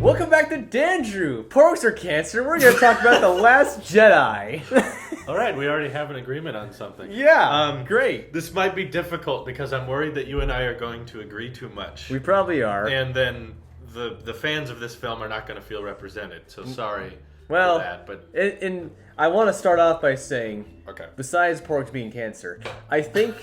Welcome back to Dandrew. Porgs are cancer. We're going to talk about The Last Jedi. All right, we already have an agreement on something. Yeah, great. This might be difficult because I'm worried that you and I are going to agree too much. We probably are. And then the fans of this film are not going to feel represented. So sorry well, for that. But and I want to start off by saying, okay. Besides porgs being cancer, I think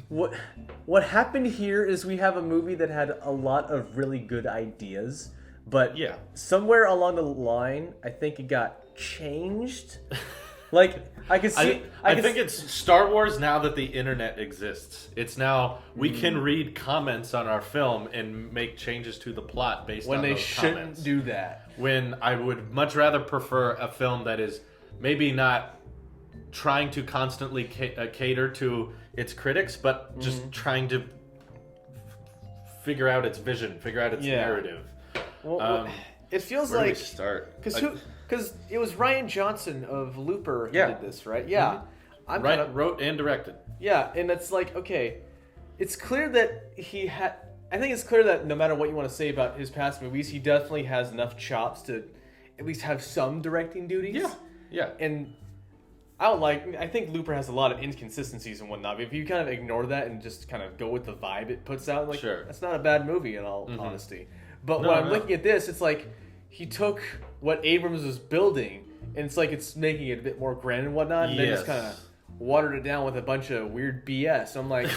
what happened here is we have a movie that had a lot of really good ideas. But yeah, somewhere along the line, I think it got changed. Like, I could see... I think it's Star Wars now that the internet exists. It's now, we can read comments on our film and make changes to the plot based on those comments. When they shouldn't do that. When I would much rather prefer a film that is maybe not trying to constantly cater to its critics, but just trying to figure out its vision, figure out its narrative. Well, it feels where like... do we start? Because it was Rian Johnson of Looper who did this, right? Yeah. Mm-hmm. Wrote and directed. Yeah, and it's like, okay, it's clear that he had... I think it's clear that no matter what you want to say about his past movies, he definitely has enough chops to at least have some directing duties. Yeah. And I think Looper has a lot of inconsistencies and whatnot, but if you kind of ignore that and just kind of go with the vibe it puts out, like, that's not a bad movie in all honesty. But when I'm looking at this, it's like he took what Abrams was building, and it's like it's making it a bit more grand and whatnot, and then just kind of watered it down with a bunch of weird BS. I'm like,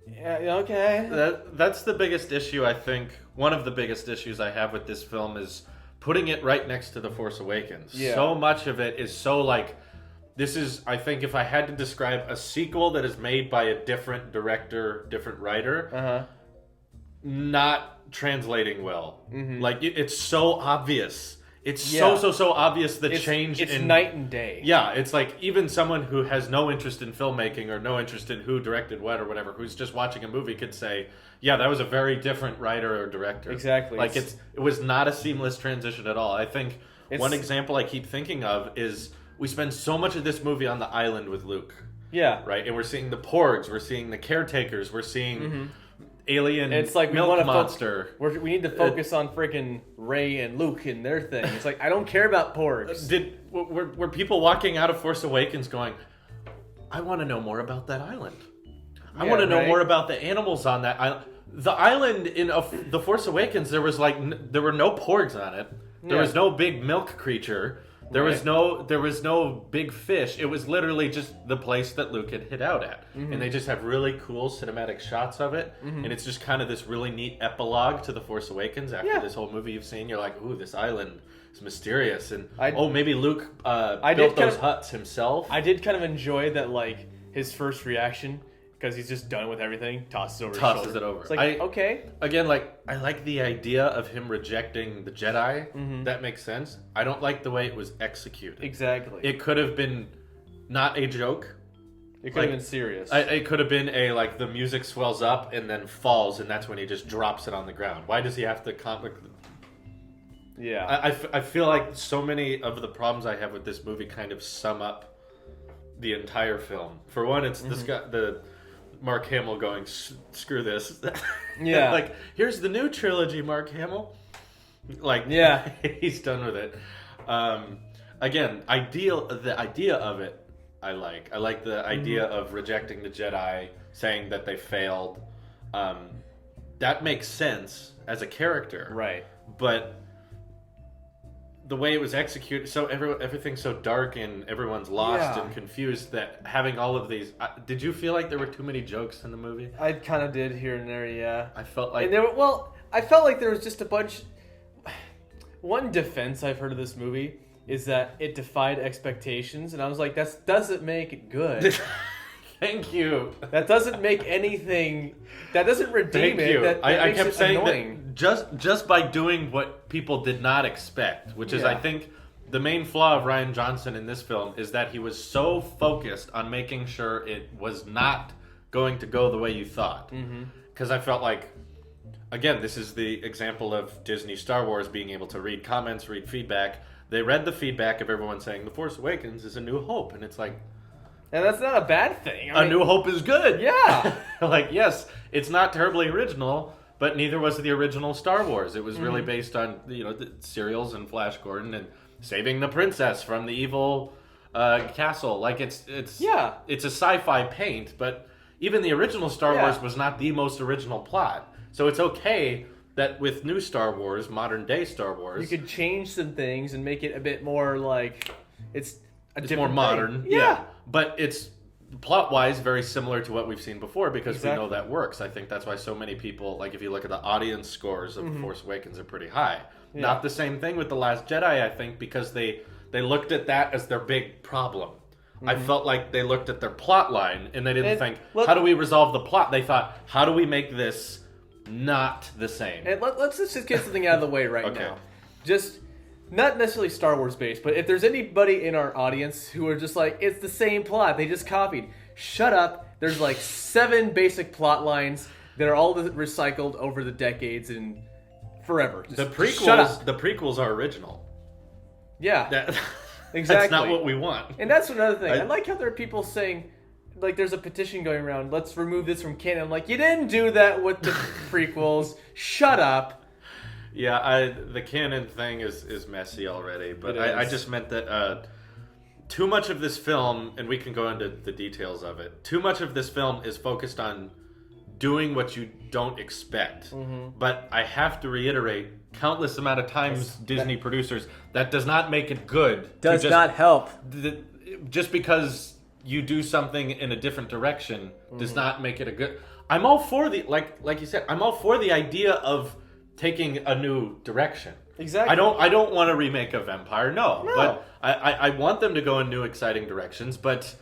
yeah, okay. That's the biggest issue, I think. One of the biggest issues I have with this film is putting it right next to The Force Awakens. Yeah. So much of it is so like, this is, I think if I had to describe a sequel that is made by a different director, different writer, not translating well. Like, it's so obvious. It's so obvious the change it's night and day. Yeah, it's like even someone who has no interest in filmmaking or no interest in who directed what or whatever, who's just watching a movie could say, yeah, that was a very different writer or director. Exactly. Like, it was not a seamless transition at all. I think one example I keep thinking of is we spend so much of this movie on the island with Luke. Yeah. Right? And we're seeing the porgs, we're seeing the caretakers, we're seeing... alien it's like milk monster. We need to focus on freaking Rey and Luke and their thing. It's like, I don't care about porgs. Were people walking out of Force Awakens going, I want to know more about that island. I want to know more about the animals on that island. The island in The Force Awakens, there were no porgs on it. There was no big milk creature. There was no big fish. It was literally just the place that Luke had hit out at. And they just have really cool cinematic shots of it. And it's just kind of this really neat epilogue to The Force Awakens after this whole movie you've seen. You're like, ooh, this island is mysterious. And maybe Luke built those huts himself. I did kind of enjoy that, like, his first reaction, because he's just done with everything, tosses it over. It's like, okay. Again, like, I like the idea of him rejecting the Jedi. That makes sense. I don't like the way it was executed. Exactly. It could have been not a joke. It could have been serious. It could have been the music swells up and then falls, and that's when he just drops it on the ground. Why does he have to Yeah. I feel like so many of the problems I have with this movie kind of sum up the entire film. For one, it's this guy, the Mark Hamill going, screw this. Yeah. Like, here's the new trilogy, Mark Hamill. Like, he's done with it. Again, the idea of it, I like. I like the idea of rejecting the Jedi, saying that they failed. That makes sense as a character. Right. But the way it was executed, so everything's so dark and everyone's lost and confused, that having all of these... did you feel like there were too many jokes in the movie? I kind of did here and there, yeah. I felt like... I felt like there was just a bunch... One defense I've heard of this movie is that it defied expectations, and I was like, that doesn't make it good. Thank you. That doesn't make anything... That doesn't redeem Thank you. That I makes kept it saying annoying. That just by doing what people did not expect, which is, I think, the main flaw of Rian Johnson in this film, is that he was so focused on making sure it was not going to go the way you thought. Because I felt like, again, this is the example of Disney Star Wars being able to read comments, read feedback. They read the feedback of everyone saying, The Force Awakens is a new hope. And it's like... And that's not a bad thing. A New Hope is good. Yeah. Like, yes, it's not terribly original, but neither was the original Star Wars. It was really based on the serials and Flash Gordon and saving the princess from the evil castle. Like it's a sci-fi paint, but even the original Star Wars was not the most original plot. So it's okay that with new Star Wars, modern day Star Wars, you could change some things and make it a bit more like it's more modern. Yeah. But it's plot-wise very similar to what we've seen before because we know that works. I think that's why so many people, like if you look at the audience scores of The Force Awakens, are pretty high. Yeah. Not the same thing with The Last Jedi, I think, because they looked at that as their big problem. I felt like they looked at their plot line and they didn't think, how do we resolve the plot? They thought, how do we make this not the same? And let's just get something out of the way right now. Just not necessarily Star Wars based, but if there's anybody in our audience who are just like, it's the same plot, they just copied. Shut up. There's like 7 basic plot lines that are all recycled over the decades and forever. Just the prequels are original. Yeah. Exactly. That's not what we want. And that's another thing. I like how there are people saying, like, there's a petition going around, let's remove this from canon. I'm like, you didn't do that with the prequels. Shut up. Yeah, the canon thing is messy already. But I just meant that too much of this film, and we can go into the details of it, too much of this film is focused on doing what you don't expect. But I have to reiterate, countless amount of times Disney producers, that does not make it good. Does not help. Just because you do something in a different direction does not make it a good. I'm all for the like you said. I'm all for the idea of taking a new direction. Exactly. I don't want to remake of Empire. No. But I want them to go in new exciting directions. But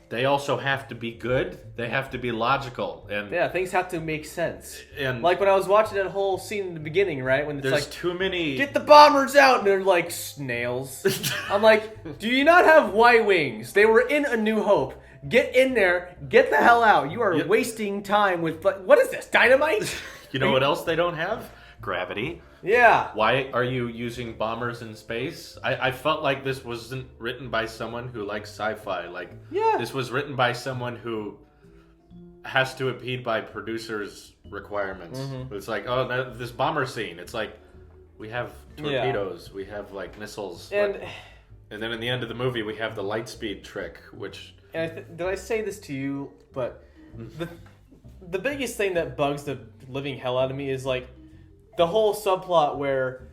they also have to be good. They have to be logical, and things have to make sense. And like when I was watching that whole scene in the beginning, right? When it's there's like, too many. Get the bombers out, and they're like snails. I'm like, do you not have Y-wings? They were in A New Hope. Get in there. Get the hell out. You are wasting time with what is this? Dynamite? You know what else they don't have? Gravity. Yeah. Why are you using bombers in space? I felt like this wasn't written by someone who likes sci-fi. This was written by someone who has to abide by producers' requirements. It's like, this bomber scene. It's like, we have torpedoes. We have like missiles. And then in the end of the movie, we have the light speed trick, which... And did I say this to you? But the biggest thing that bugs the living hell out of me is like, the whole subplot where,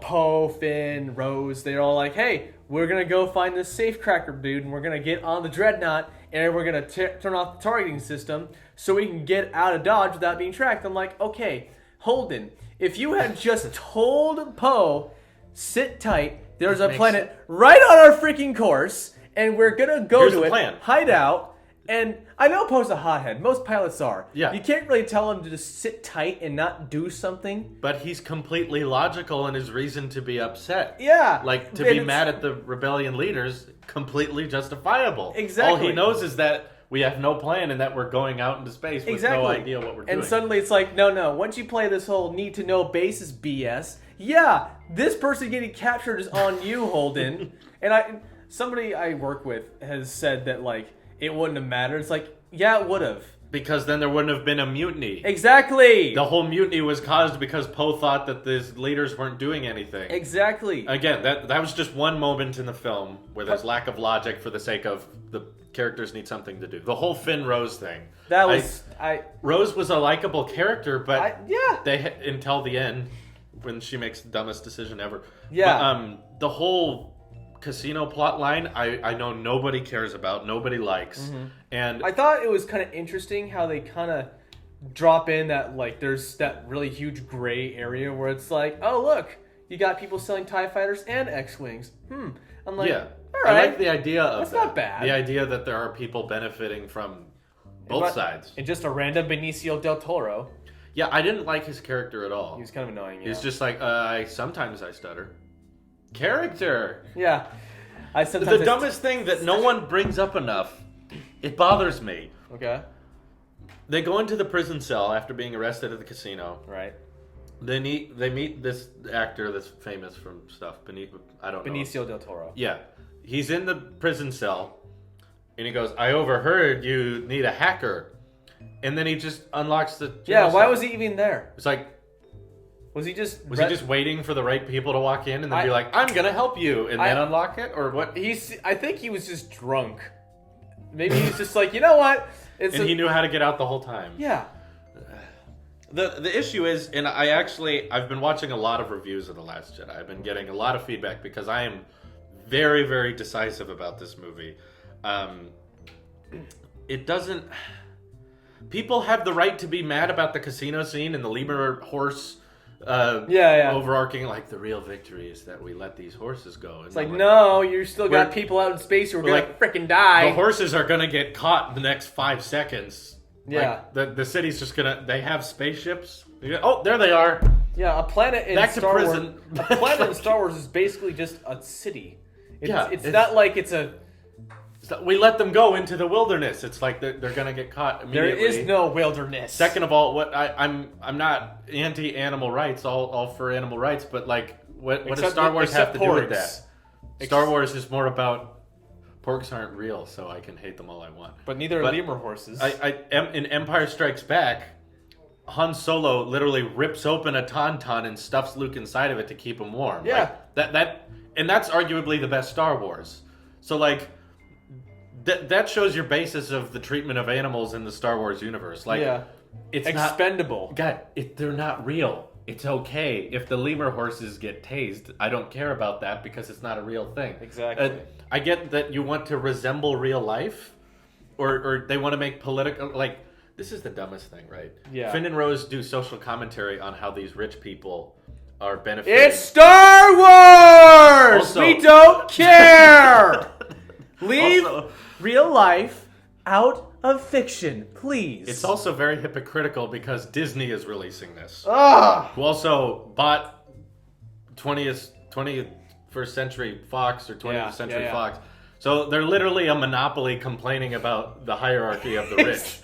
Poe, Finn, Rose, they're all like, hey, we're going to go find this safecracker dude, and we're going to get on the Dreadnought, and we're going to turn off the targeting system so we can get out of Dodge without being tracked. I'm like, okay, Holden, if you had just told Poe, sit tight, there's a planet right on our freaking course, and we're going to go to it, hide out. And I know Poe's a hothead. Most pilots are. Yeah. You can't really tell him to just sit tight and not do something. But he's completely logical in his reason to be upset. Yeah. Like, to be mad at the rebellion leaders, completely justifiable. Exactly. All he knows is that we have no plan and that we're going out into space with no idea what we're doing. And suddenly it's like, no. Once you play this whole need-to-know basis BS, this person getting captured is on you, Holden. And somebody I work with has said that, like, it wouldn't have mattered. It's like, it would have. Because then there wouldn't have been a mutiny. Exactly. The whole mutiny was caused because Poe thought that the leaders weren't doing anything. Exactly. Again, that was just one moment in the film where there's lack of logic for the sake of the characters need something to do. The whole Finn Rose thing. Rose was a likable character, but until the end, when she makes the dumbest decision ever. Yeah. But, the whole casino plot line, I know nobody cares about, nobody likes. And I thought it was kind of interesting how they kind of drop in that, like, there's that really huge gray area where it's like, oh, look, you got people selling TIE fighters and X-Wings. I'm like, all right. I like the idea of That's not bad. The idea that there are people benefiting from both sides. And just a random Benicio del Toro. Yeah, I didn't like his character at all. He was kind of annoying, He's just like, sometimes I stutter. Character. Yeah. The dumbest thing that no one brings up enough, it bothers me. Okay. They go into the prison cell after being arrested at the casino. Right. They meet this actor that's famous from stuff. Benicio del Toro. Yeah. He's in the prison cell, and he goes, I overheard you need a hacker. and then he just unlocks the. Yeah, why was he even there? It's like. Was he just waiting for the right people to walk in and then be like, I'm gonna help you, and then unlock it, or what? I think he was just drunk. Maybe he's just like, you know what? He knew how to get out the whole time. Yeah. The issue is, and I've been watching a lot of reviews of The Last Jedi. I've been getting a lot of feedback because I am very, very decisive about this movie. It doesn't. People have the right to be mad about the casino scene and the lemur horse. Overarching, like, the real victory is that we let these horses go. And it's like, no, you still got people out in space who are gonna freaking die. The horses are gonna get caught in the next 5 seconds. Yeah. Like, the city's just gonna. They have spaceships. Oh, there they are. Yeah, a planet in Star Wars. A planet in Star Wars is basically just a city. It's not like it's a. We let them go into the wilderness. It's like they're gonna get caught immediately. There is no wilderness. Second of all, I'm not anti-animal rights, all for animal rights, but like what does Star Wars have to do with that? Star Wars is more about porks aren't real, so I can hate them all I want. But neither are lemur horses. In Empire Strikes Back, Han Solo literally rips open a tauntaun and stuffs Luke inside of it to keep him warm. Yeah. Like, and that's arguably the best Star Wars. So like. That shows your basis of the treatment of animals in the Star Wars universe. Like, it's expendable. They're not real. It's okay if the lemur horses get tased. I don't care about that because it's not a real thing. Exactly. I get that you want to resemble real life, or they want to make political. Like, this is the dumbest thing, right? Yeah. Finn and Rose do social commentary on how these rich people are benefiting. It's Star Wars. Also, we don't care. Leave real life out of fiction, please. It's also very hypocritical because Disney is releasing this. Who also bought 21st Century Fox or 20th Century Fox. So they're literally a monopoly complaining about the hierarchy of the rich.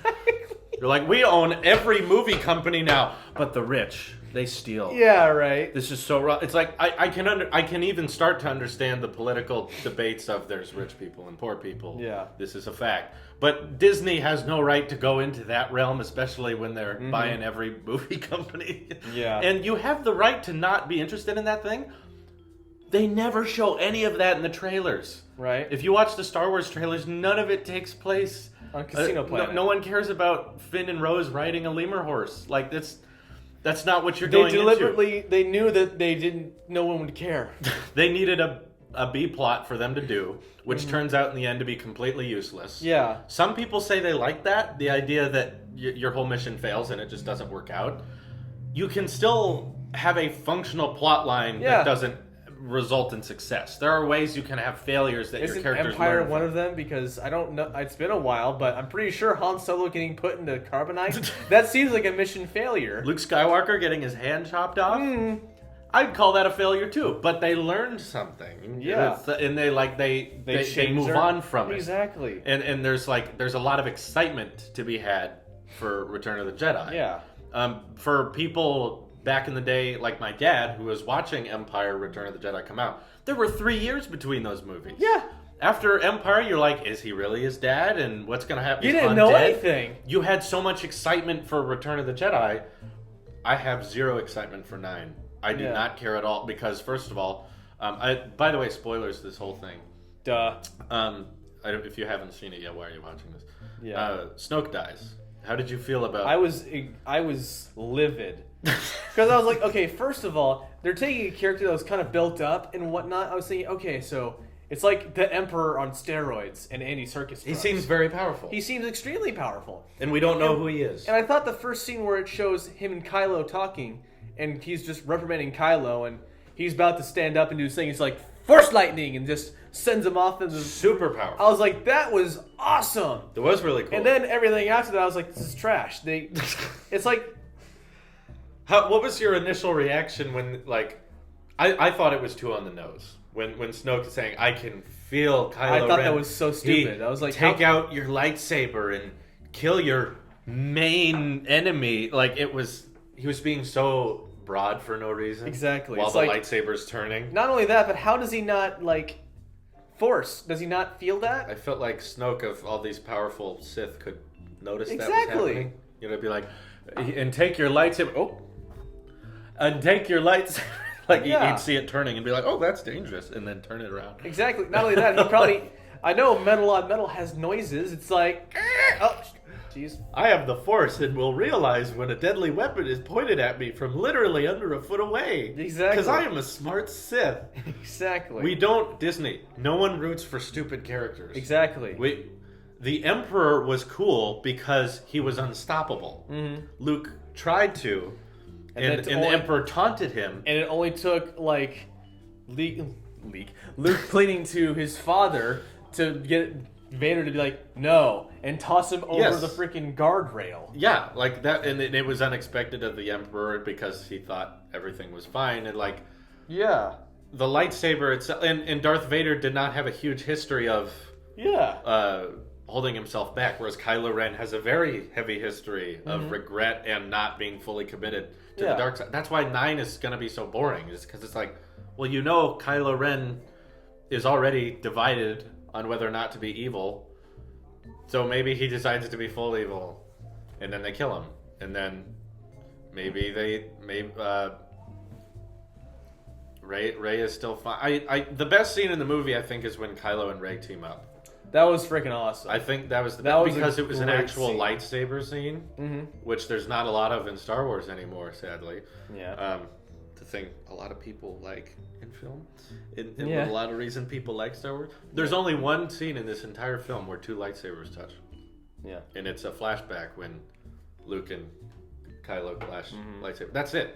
They're like, we own every movie company now, but the rich, they steal. Yeah, right. This is so wrong. It's like I can even start to understand the political debates of there's rich people and poor people. Yeah. This is a fact. But Disney has no right to go into that realm, especially when they're buying every movie company. Yeah. And you have the right to not be interested in that thing. They never show any of that in the trailers. Right. If you watch the Star Wars trailers, none of it takes place on Casino Planet. No one cares about Finn and Rose riding a lemur horse. Like, that's not what you're going into. They knew that no one would care. They needed a B plot for them to do, which turns out in the end to be completely useless. Yeah. Some people say they like that, the idea that your whole mission fails and it just doesn't work out. You can still have a functional plot line that doesn't result in success. There are ways you can have failures that your characters Empire learn one of them? Because I don't know. It's been a while, but I'm pretty sure Han Solo getting put into carbonite, that seems like a mission failure. Luke Skywalker getting his hand chopped off? I'd call that a failure too, but they learned something. Yeah. And they move on from it. Exactly. And there's a lot of excitement to be had for Return of the Jedi. Yeah. For people back in the day, like my dad, who was watching Empire, Return of the Jedi come out, there were 3 years between those movies. Yeah. After Empire, you're like, is he really his dad? And what's going to happen? You didn't know anything. You had so much excitement for Return of the Jedi. I have zero excitement for 9. I do not care at all because, first of all, by the way, spoilers, this whole thing. Duh. If you haven't seen it yet, why are you watching this? Yeah. Snoke dies. How did you feel about it? I was livid. Because I was like, okay, first of all, they're taking a character that was kind of built up and whatnot. I was thinking, okay, so it's like the Emperor on steroids and Andy Serkis. He seems very powerful. He seems extremely powerful. And we don't know who he is. And I thought the first scene where it shows him and Kylo talking, and he's just reprimanding Kylo, and he's about to stand up and do his thing. He's like, Force lightning, and just sends him off into super powerful. I was like, that was awesome. It was really cool. And then everything after that, I was like, this is trash. It's like... What was your initial reaction when, like, I thought it was too on the nose when Snoke is saying, "I can feel Kylo Ren." I thought that was so stupid. I was like, take out your lightsaber and kill your main enemy. Like, he was being so broad for no reason. Exactly. While the lightsaber's turning. Not only that, but how does he not Force? Does he not feel that? I felt like Snoke of all these powerful Sith could notice that was happening. You know, be like, and take your lightsaber. Oh, and take your lightsaber. Like you'd see it turning and be like, oh, that's dangerous, and then turn it around. Exactly. Not only that, he probably. I know metal on metal has noises. It's like, oh, jeez. I have the Force and will realize when a deadly weapon is pointed at me from literally under a foot away. Exactly. Because I am a smart Sith. Exactly. We don't Disney. No one roots for stupid characters. Exactly. The Emperor was cool because he was unstoppable. Mm-hmm. Luke tried to, and the Emperor taunted him. And it only took like Luke pleading to his father to get Vader to be like, no, and toss him over the freaking guardrail. Yeah, like that, and it was unexpected of the Emperor because he thought everything was fine, and like, yeah, the lightsaber itself, and Darth Vader did not have a huge history of holding himself back, whereas Kylo Ren has a very heavy history of regret and not being fully committed to the dark side. That's why 9 is going to be so boring, is because it's like, well, you know, Kylo Ren is already divided on whether or not to be evil, so maybe he decides to be full evil, and then they kill him, and then maybe Rey is still fine. The best scene in the movie, I think, is when Kylo and Rey team up. That was freaking awesome. I think that was because it was an actual lightsaber scene, which there's not a lot of in Star Wars anymore, sadly. Yeah. The thing a lot of people like in film, and a lot of reason people like Star Wars. There's only one scene in this entire film where 2 lightsabers touch. Yeah. And it's a flashback when Luke and Kylo clash lightsaber. That's it.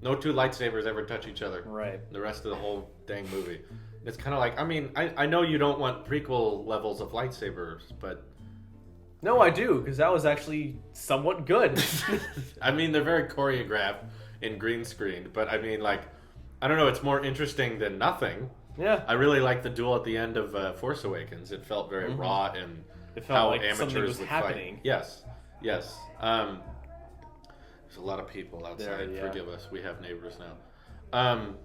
No 2 lightsabers ever touch each other. Right. The rest of the whole dang movie. It's kind of like, I mean, I know you don't want prequel levels of lightsabers, but... No, I do, because that was actually somewhat good. I mean, they're very choreographed and green screened, but I mean, like, I don't know, it's more interesting than nothing. Yeah. I really like the duel at the end of Force Awakens. It felt very raw and it felt how like amateurs something was would happening. Fight. Yes. There's a lot of people outside. Forgive us. We have neighbors now. I'm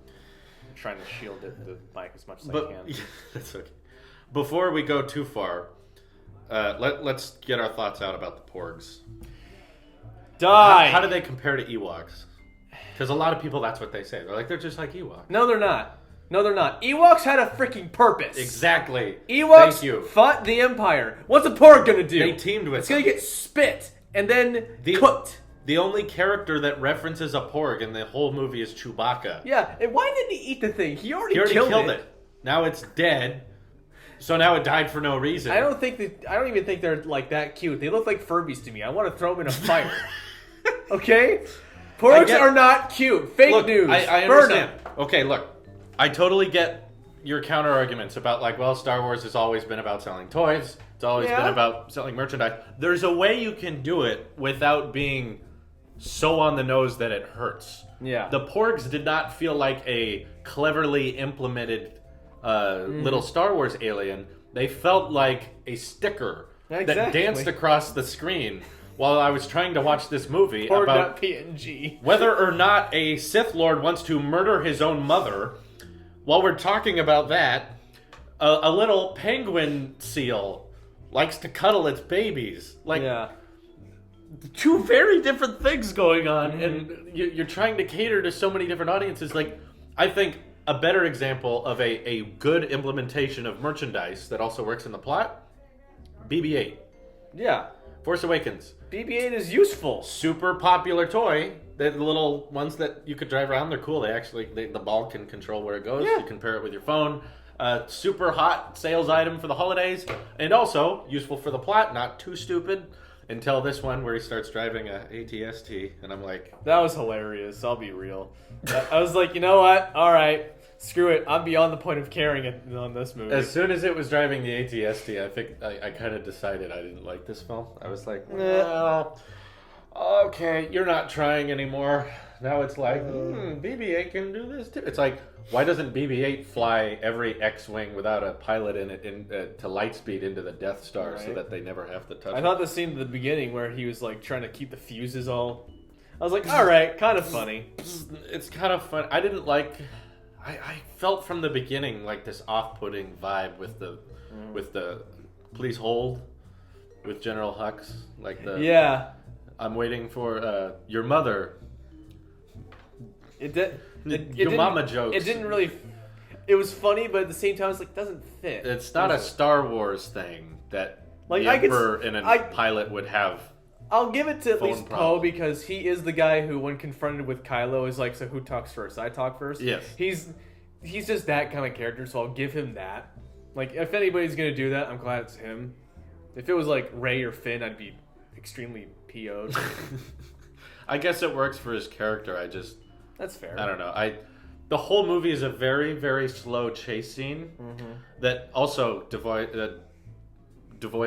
trying to shield the mic as much as I can. That's okay. Before we go too far, let's get our thoughts out about the Porgs. Die! How do they compare to Ewoks? Because a lot of people, that's what they say. They're like, they're just like Ewoks. No, they're not. Ewoks had a freaking purpose. Exactly. Ewoks fought the Empire. What's a Porg gonna do? They teamed with It's gonna get spit and then cooked. The only character that references a Porg in the whole movie is Chewbacca. Yeah, and why didn't he eat the thing? He already killed it. Now it's dead. So now it died for no reason. I don't even think they're like that cute. They look like Furbies to me. I want to throw them in a fire. Okay? Porgs are not cute. Fake news. I understand. Okay, look. I totally get your counter arguments about like, well, Star Wars has always been about selling toys. It's always been about selling merchandise. There's a way you can do it without being so on the nose that it hurts. Yeah. The Porgs did not feel like a cleverly implemented little Star Wars alien. They felt like a sticker that danced across the screen while I was trying to watch this movie about PNG. Whether or not a Sith Lord wants to murder his own mother. While we're talking about that, a little penguin seal likes to cuddle its babies. Like, two very different things going on, and you're trying to cater to so many different audiences. Like, I think a better example of a good implementation of merchandise that also works in the plot, BB-8. Yeah. Force Awakens. BB-8 is useful. Super popular toy. The little ones that you could drive around, they're cool. They actually, the ball can control where it goes. Yeah. You can pair it with your phone. Super hot sales item for the holidays. And also, useful for the plot, not too stupid. Until this one where he starts driving a AT-ST. And I'm like... That was hilarious, I'll be real. I was like, you know what? Alright, screw it. I'm beyond the point of caring it on this movie. As soon as it was driving the AT-ST, I think I kind of decided I didn't like this film. I was like, well... Okay, you're not trying anymore. Now it's like, BB-8 can do this too. It's like, why doesn't BB-8 fly every X-Wing without a pilot in it to light speed into the Death Star so that they never have to touch it? I thought the scene at the beginning where he was like trying to keep the fuses all... I was like, alright, kind of funny. It's kind of fun. I didn't like... I felt from the beginning like this off-putting vibe with the please hold. with General Hux, like the I'm waiting for your mother. Your mama jokes. It didn't really. It was funny, but at the same time, it's like doesn't fit. It's not a Star Wars thing that like the Emperor in a pilot would have. I'll give it to at least Poe because he is the guy who, when confronted with Kylo, is like, so who talks first? I talk first? Yes. He's just that kind of character, so I'll give him that. Like, if anybody's going to do that, I'm glad it's him. If it was like Rey or Finn, I'd be extremely PO'd. I guess it works for his character. That's fair. I don't know. The whole movie is a very, very slow chase scene that also devoid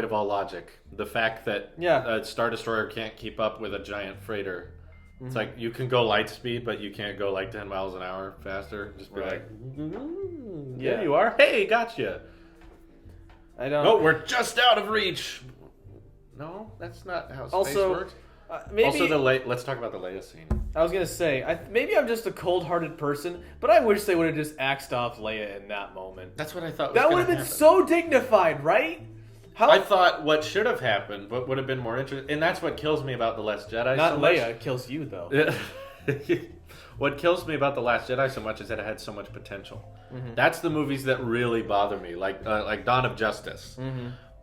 of all logic. The fact that a Star Destroyer can't keep up with a giant freighter. It's like, you can go light speed, but you can't go like 10 miles an hour faster. Just be like, yeah, you are. Hey, gotcha. I don't. Oh, we're just out of reach. No, that's not how space works. Maybe, let's talk about the Leia scene. I was going to say, maybe I'm just a cold-hearted person, but I wish they would have just axed off Leia in that moment. That's what I thought was that would have been so dignified, right? I thought what should have happened, what would have been more interesting, and that's what kills me about The Last Jedi Not so Leia, much. it kills you, though. What kills me about The Last Jedi so much is that it had so much potential. That's the movies that really bother me, like Dawn of Justice.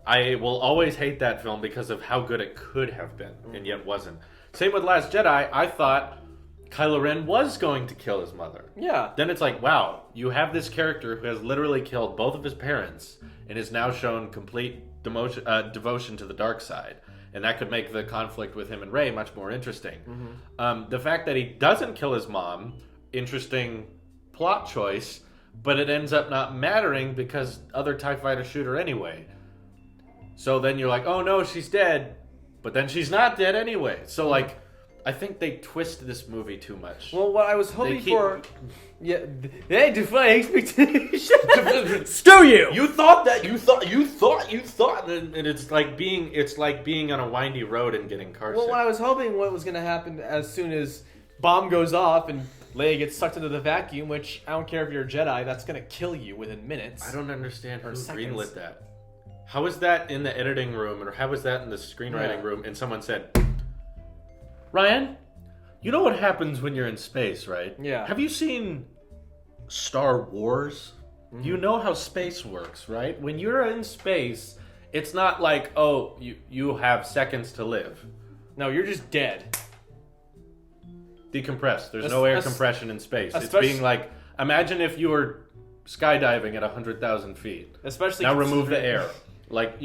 I will always hate that film because of how good it could have been, and yet wasn't. Same with Last Jedi. I thought Kylo Ren was going to kill his mother. Yeah. Then it's like, wow, you have this character who has literally killed both of his parents and is now shown complete devotion to the dark side. And that could make the conflict with him and Rey much more interesting. The fact that he doesn't kill his mom, interesting plot choice, but it ends up not mattering because other TIE fighters shoot her anyway. So then you're like, oh no, she's dead. But then she's not dead anyway. So like, I think they twist this movie too much. Well, what I was hoping for... Yeah, they defy expectations. Screw you! You thought that. You thought. And it's like being on a windy road and getting car sick. Well, what I was hoping what was going to happen as soon as bomb goes off and Leia gets sucked into the vacuum, which I don't care if you're a Jedi, that's going to kill you within minutes. I don't understand who greenlit that. How is that in the editing room, or how is that in the screenwriting room, and someone said, Ryan, you know what happens when you're in space, right? Yeah. Have you seen Star Wars? You know how space works, right? When you're in space, it's not like, oh, you have seconds to live. No, you're just dead. Decompressed. There's no air compression in space. It's being like, imagine if you were skydiving at 100,000 feet. Especially now remove the air. Like,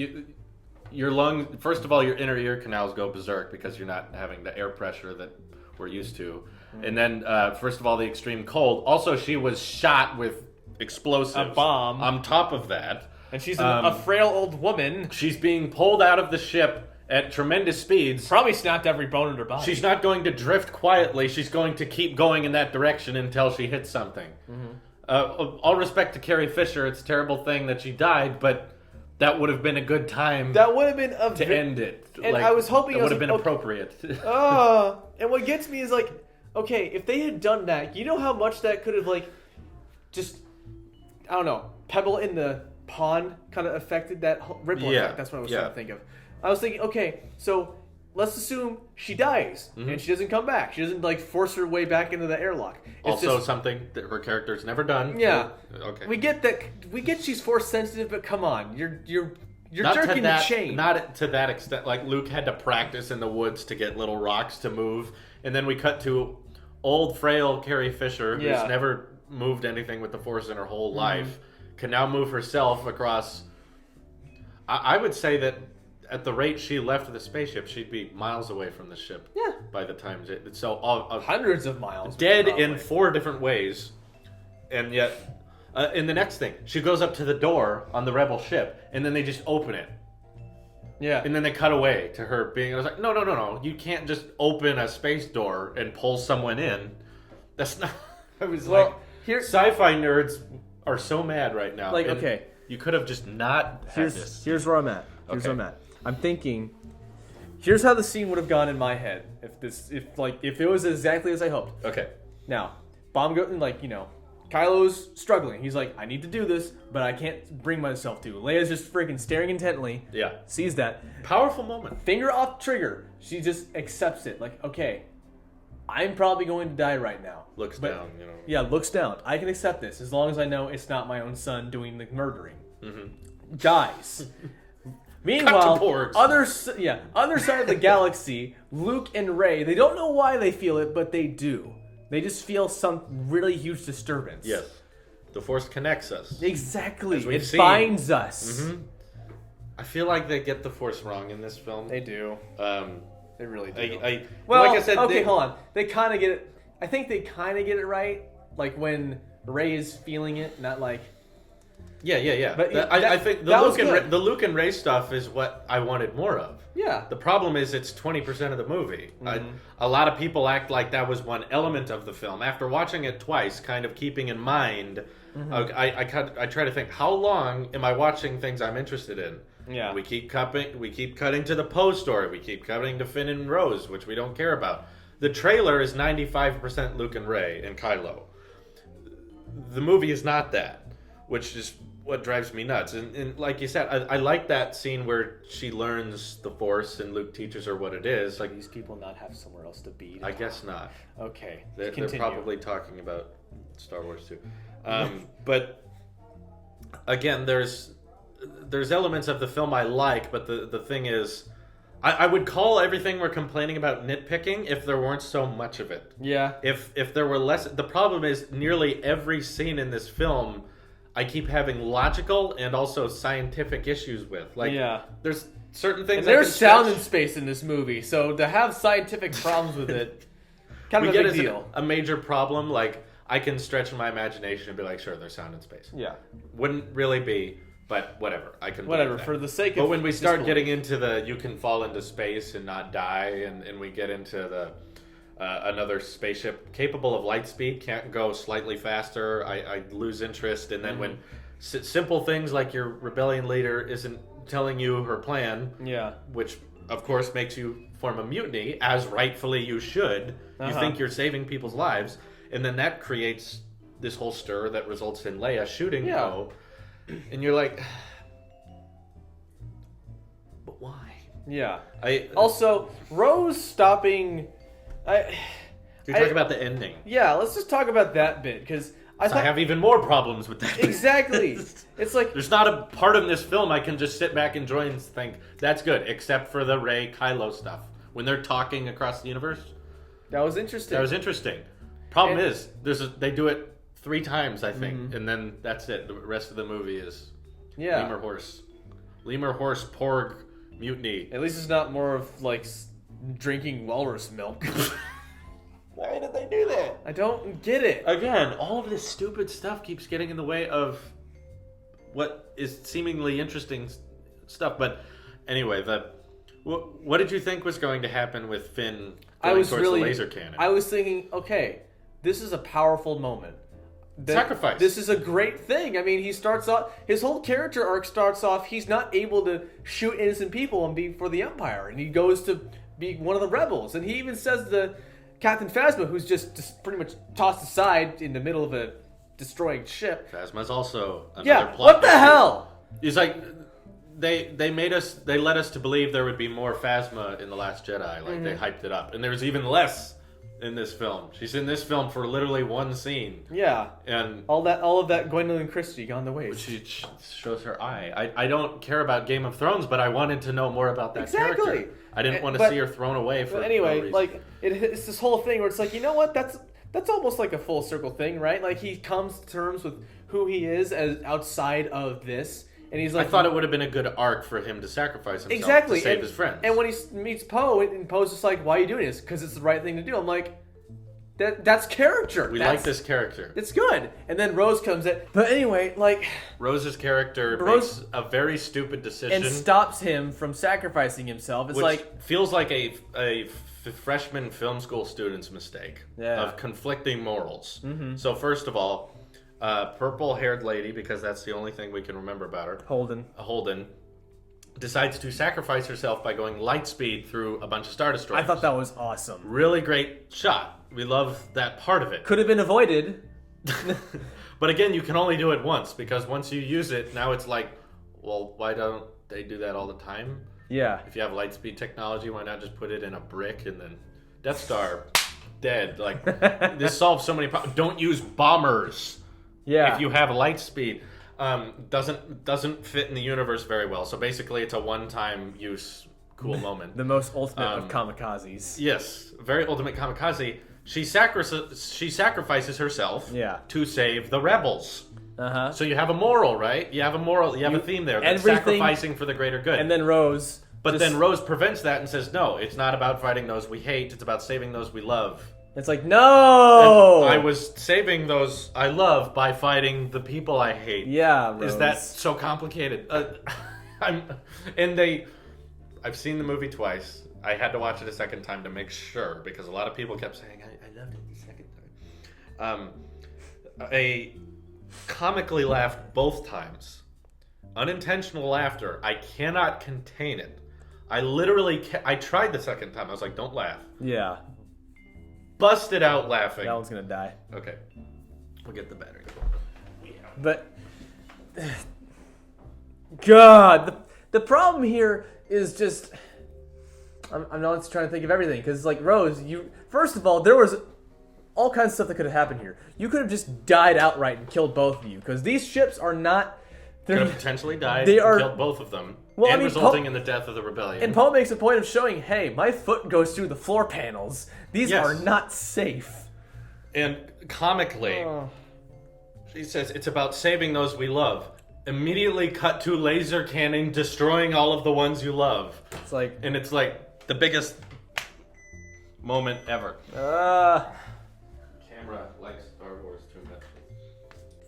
your lungs, first of all, your inner ear canals go berserk because you're not having the air pressure that we're used to. And then, first of all, the extreme cold. Also, she was shot with explosives. A bomb. On top of that. And she's a frail old woman. She's being pulled out of the ship at tremendous speeds. Probably snapped every bone in her body. She's not going to drift quietly. She's going to keep going in that direction until she hits something. All respect to Carrie Fisher. It's a terrible thing that she died, but... that would have been a good time. That would have been to end it. And I was hoping it would have been appropriate. And what gets me is like, okay, if they had done that, you know how much that could have like, just, I don't know, pebble in the pond kind of affected that ripple effect. That's what I was trying to think of. I was thinking, okay, so let's assume she dies and she doesn't come back. She doesn't like force her way back into the airlock. It's also something that her character's never done. Yeah. Okay. We get that. We get she's force sensitive, but come on, you're jerking the chain. Not to that extent. Like Luke had to practice in the woods to get little rocks to move, and then we cut to old frail Carrie Fisher, who's never moved anything with the Force in her whole life, can now move herself across. I would say that. At the rate she left the spaceship, she'd be miles away from the ship. Yeah. By the time hundreds of miles. Dead in 4 different ways, and yet, in the next thing, she goes up to the door on the rebel ship, and then they just open it. Yeah. And then they cut away to her being. I was like, no, you can't just open a space door and pull someone in. That's not. I was sci-fi nerds are so mad right now. Like, okay, you could have just not had this. Here's where I'm at. I'm thinking, here's how the scene would have gone in my head if it was exactly as I hoped. Okay. Now, bomb goes, Kylo's struggling. He's like, I need to do this, but I can't bring myself to. Leia's just freaking staring intently. Yeah. Sees that. Powerful moment. Finger off trigger. She just accepts it. Like, okay, I'm probably going to die right now. Looks down, you know. Yeah, looks down. I can accept this as long as I know it's not my own son doing the murdering. Mm-hmm. Dies. Meanwhile, other side of the galaxy, Luke and Rey, they don't know why they feel it, but they do. They just feel some really huge disturbance. Yes. The Force connects us. Exactly. It binds us. Mm-hmm. I feel like they get the Force wrong in this film. They do. They really do. Well, like I said, okay, hold on. They kind of get it. I think they kind of get it right. Like when Rey is feeling it, not like... Yeah. But I think the Luke and Rey stuff is what I wanted more of. Yeah. The problem is it's 20% of the movie. Mm-hmm. A lot of people act like that was one element of the film. After watching it twice, kind of keeping in mind, I try to think, how long am I watching things I'm interested in? Yeah. We keep cutting to the Poe story. We keep cutting to Finn and Rose, which we don't care about. The trailer is 95% Luke and Rey and Kylo. The movie is not that, which is what drives me nuts. And like you said, I like that scene where she learns the Force and Luke teaches her what it is. Like, these people not have somewhere else to be? I guess not. Okay, they're probably talking about Star Wars too. But again, there's elements of the film I like, but the thing is, I would call everything we're complaining about nitpicking if there weren't so much of it. Yeah. If there were less, the problem is nearly every scene in this film I keep having logical and also scientific issues with. Like, there's certain things. And there's sound and space in this movie, so to have scientific problems with it, kind of a big deal. A major problem. Like, I can stretch my imagination and be like, sure, there's sound and space. Yeah. Wouldn't really be, but whatever. I can. Whatever for the sake of. But when we start getting into the you can fall into space and not die, and we get into the. Another spaceship capable of light speed can't go slightly faster. I lose interest, and then when simple things like your rebellion leader isn't telling you her plan, which of course makes you form a mutiny, as rightfully you should. You think you're saving people's lives, and then that creates this whole stir that results in Leia shooting Poe, and you're like, but why? Yeah. Also, Rose stopping. You're talking about the ending. Yeah, let's just talk about that bit, because I have even more problems with that. Exactly. It's like there's not a part of this film I can just sit back, enjoy, and think that's good, except for the Rey Kylo stuff when they're talking across the universe. That was interesting. Problem is, they do it 3 times, I think, and then that's it. The rest of the movie is lemur horse, porg, mutiny. At least it's not more of like drinking walrus milk. Why did they do that? I don't get it. Again, all of this stupid stuff keeps getting in the way of what is seemingly interesting stuff. But anyway, what did you think was going to happen with Finn going towards the laser cannon? I was thinking, okay, this is a powerful moment. Sacrifice. This is a great thing. I mean, he starts off, his whole character arc starts off, he's not able to shoot innocent people and be for the Empire. And he goes to be one of the rebels. And he even says to Captain Phasma, who's just pretty much tossed aside in the middle of a destroying ship. Phasma's also another plot. What the hell? He's like, they led us to believe there would be more Phasma in The Last Jedi. Like, they hyped it up. And there's even less in this film. She's in this film for literally one scene. Yeah. And all of that Gwendolyn Christie gone to waste. She shows her eye. I don't care about Game of Thrones, but I wanted to know more about that character. I didn't want to see her thrown away for anyway, no reason. Like it's this whole thing where it's like, you know what? That's almost like a full circle thing, right? Like he comes to terms with who he is as outside of this. And he's like, I thought it would have been a good arc for him to sacrifice himself to save his friends. And when he meets Poe, and Poe's just like, why are you doing this? Because it's the right thing to do. I'm like, that's character. We like this character. It's good. And then Rose comes in. But anyway, like... Rose's character makes a very stupid decision. And stops him from sacrificing himself. It's which feels like a freshman film school student's mistake of conflicting morals. Mm-hmm. So first of all... purple-haired lady, because that's the only thing we can remember about her. Holden decides to sacrifice herself by going light speed through a bunch of Star Destroyers. I thought that was awesome. Really great shot. We love that part of it. Could have been avoided. But again, you can only do it once, because once you use it, now it's like, well, why don't they do that all the time? Yeah. If you have light speed technology, why not just put it in a brick and then Death Star dead? Like, this solves so many problems. Don't use bombers. Yeah. If you have light speed. Doesn't fit in the universe very well. So basically, it's a one-time use cool moment. The most ultimate of kamikazes. Yes, very ultimate kamikaze. She sacrifices herself to save the rebels. Uh-huh. So you have a moral, right? You have a moral. You have a theme there. That's sacrificing for the greater good. And then Rose. But then Rose prevents that and says, no, it's not about fighting those we hate. It's about saving those we love. It's like, no! And I was saving those I love by fighting the people I hate. Yeah, Rose. Is that so complicated? I've seen the movie twice. I had to watch it a second time to make sure, because a lot of people kept saying, I loved it the second time. I comically laughed both times. Unintentional laughter. I cannot contain it. I literally I tried the second time. I was like, don't laugh. Yeah. Busted out laughing. That one's gonna die. Okay. We'll get the battery. But God, the problem here is just I'm not trying to think of everything, because like Rose, first of all, there was all kinds of stuff that could have happened here. You could have just died outright and killed both of you, because these ships are not. Could have potentially died and killed both of them, resulting in the death of the rebellion. And Poe makes a point of showing, hey, my foot goes through the floor panels. These are not safe. And comically, she says, it's about saving those we love. Immediately cut to laser cannon destroying all of the ones you love. It's like the biggest moment ever. Camera likes Star Wars too much.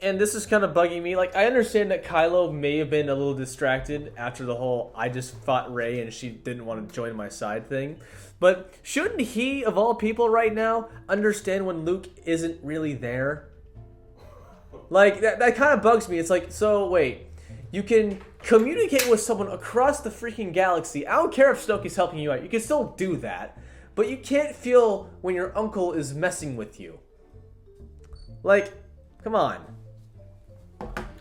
And this is kind of bugging me. Like, I understand that Kylo may have been a little distracted after the whole I just fought Rey and she didn't want to join my side thing. But shouldn't he, of all people right now, understand when Luke isn't really there? Like, that kind of bugs me. It's like, so wait, you can communicate with someone across the freaking galaxy. I don't care if Snoke's helping you out. You can still do that. But you can't feel when your uncle is messing with you. Like, come on.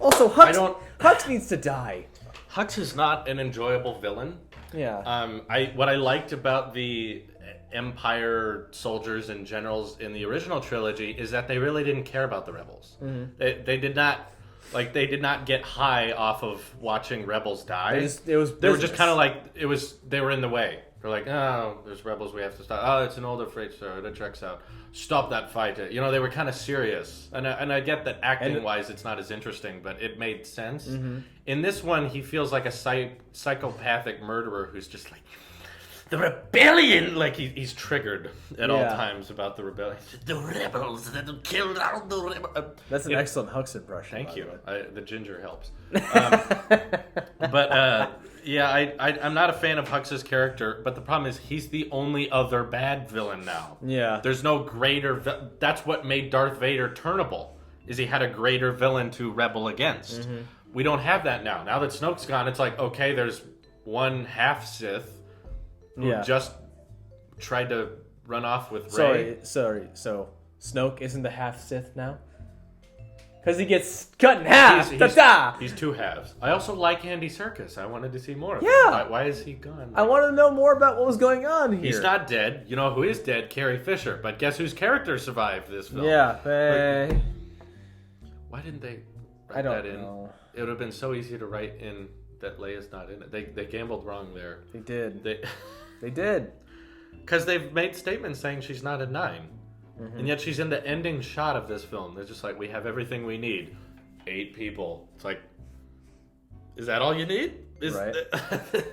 Also, Hux needs to die. Hux is not an enjoyable villain. Yeah. What I liked about the Empire soldiers and generals in the original trilogy is that they really didn't care about the rebels. Mm-hmm. They did not get high off of watching rebels die. They were just kind of like they were in the way. They're like, oh, there's rebels, we have to stop. Oh, it's an older freight star, that checks out. Stop that fight. You know, they were kind of serious. And I get that acting-wise it's not as interesting, but it made sense. Mm-hmm. In this one, he feels like a psychopathic murderer who's just like, the rebellion! Like, he's triggered at all times about the rebellion. The rebels that killed all the rebels. That's an excellent Hux impression. Thank you. The ginger helps. Yeah, I'm not a fan of Hux's character, but the problem is he's the only other bad villain now. Yeah. There's no greater... That's what made Darth Vader turnable, is he had a greater villain to rebel against. Mm-hmm. We don't have that now. Now that Snoke's gone, it's like, okay, there's one half Sith who just tried to run off with Rey. Sorry. So Snoke isn't the half Sith now? Because he gets cut in half. He's two halves. I also like Andy Serkis. I wanted to see more of him. Why is he gone? I want to know more about what was going on here. He's not dead. You know who is dead? Carrie Fisher. But guess whose character survived this film? Yeah. Why didn't they write that in? It would have been so easy to write in that Leia's not in it. They gambled wrong there. They did. They did. Because they've made statements saying she's not a 9. Mm-hmm. And yet she's in the ending shot of this film. They're just like, we have everything we need. 8 people. It's like, is that all you need? Right.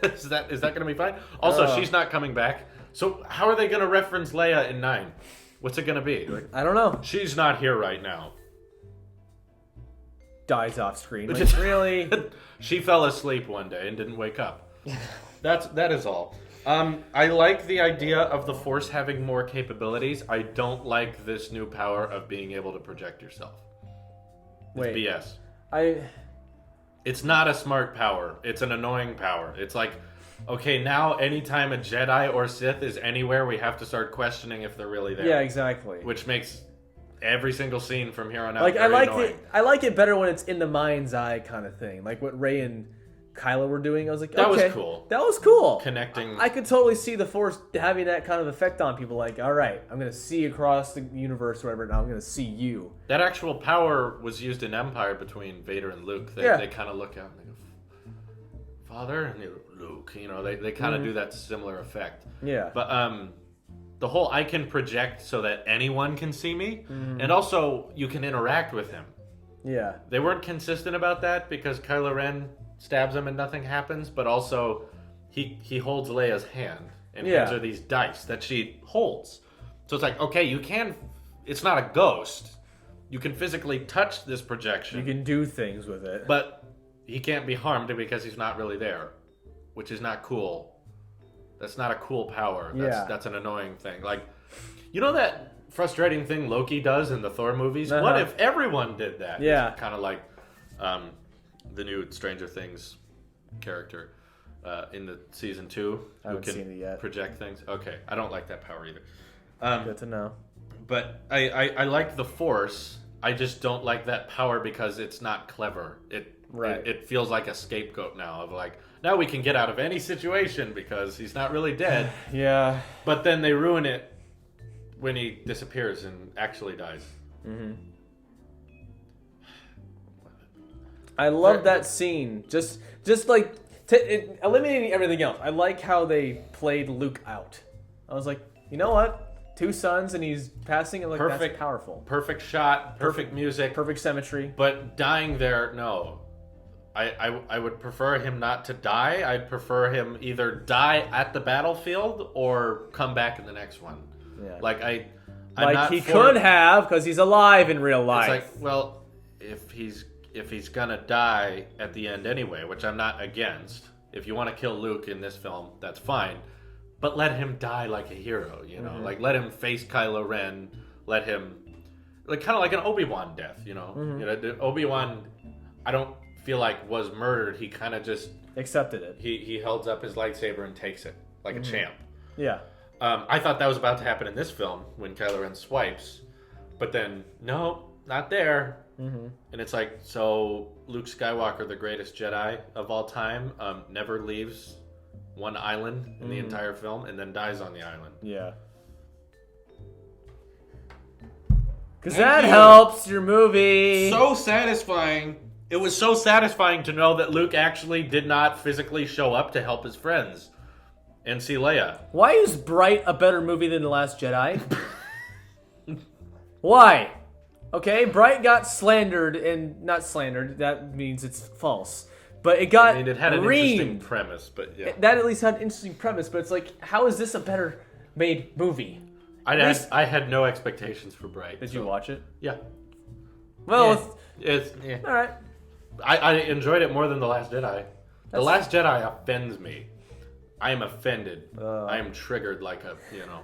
Is that going to be fine? Also, she's not coming back. So how are they going to reference Leia in 9? What's it going to be? Like, I don't know. She's not here right now. Dies off screen. Like, really? She fell asleep one day and didn't wake up. That is all. I like the idea of the Force having more capabilities. I don't like this new power of being able to project yourself. It's BS. It's not a smart power. It's an annoying power. It's like, okay, now anytime a Jedi or Sith is anywhere, we have to start questioning if they're really there. Yeah, exactly. Which makes... every single scene from here on out. Like I like it better when it's in the mind's eye kind of thing. Like what Rey and Kylo were doing. I was like, that okay, was cool. That was cool. Connecting. I could totally see the Force having that kind of effect on people. Like, all right, I'm gonna see across the universe, or whatever. Now I'm gonna see you. That actual power was used in Empire between Vader and Luke. They kind of look out and they go, Father, and Luke. You know, they kind of do that similar effect. Yeah. But the whole I can project so that anyone can see me, and also you can interact with him. Yeah. They weren't consistent about that because Kylo Ren stabs him and nothing happens, but also he holds Leia's hand and hands her these dice that she holds. So it's like, okay, you can. It's not a ghost. You can physically touch this projection. You can do things with it. But he can't be harmed because he's not really there, which is not cool. That's not a cool power. That's an annoying thing. Like, you know that frustrating thing Loki does in the Thor movies? What if everyone did that? Yeah. Kind of like the new Stranger Things character in the season 2 I haven't seen it yet. Project things. Okay, I don't like that power either. Good to know. But I like the Force. I just don't like that power because it's not clever. It feels like a scapegoat now of like, now we can get out of any situation because he's not really dead. Yeah. But then they ruin it when he disappears and actually dies. Mm-hmm. I love that scene. Just like eliminating everything else. I like how they played Luke out. I was like, you know what? 2 sons and he's passing it like that's powerful. Perfect shot, perfect music. Perfect symmetry. But dying there, no. I would prefer him not to die. I'd prefer him either die at the battlefield or come back in the next one. Yeah. Like he could have because he's alive in real life. It's like, well, if he's gonna die at the end anyway, which I'm not against. If you want to kill Luke in this film, that's fine. But let him die like a hero, you know? Like let him face Kylo Ren. Let him kind of like an Obi-Wan death, you know? You know, Obi-Wan, I don't feel like was murdered. He kind of just accepted it. He holds up his lightsaber and takes it like a champ. Yeah. I thought that was about to happen in this film when Kylo Ren swipes, but then no, not there. And it's like, so Luke Skywalker, the greatest Jedi of all time, never leaves one island in the entire film and then dies on the island. Yeah. Because that helps your movie. So satisfying. It was so satisfying to know that Luke actually did not physically show up to help his friends and see Leia. Why is Bright a better movie than The Last Jedi? Why? Okay, Bright got slandered and not slandered. That means it's false. But it got it had an interesting premise, but yeah. That at least had an interesting premise, but it's like, how is this a better made movie? I had no expectations for Bright. Did you watch it? Yeah. Well, it's all right. I enjoyed it more than The Last Jedi. The Last Jedi offends me. I am offended. I am triggered like a, you know,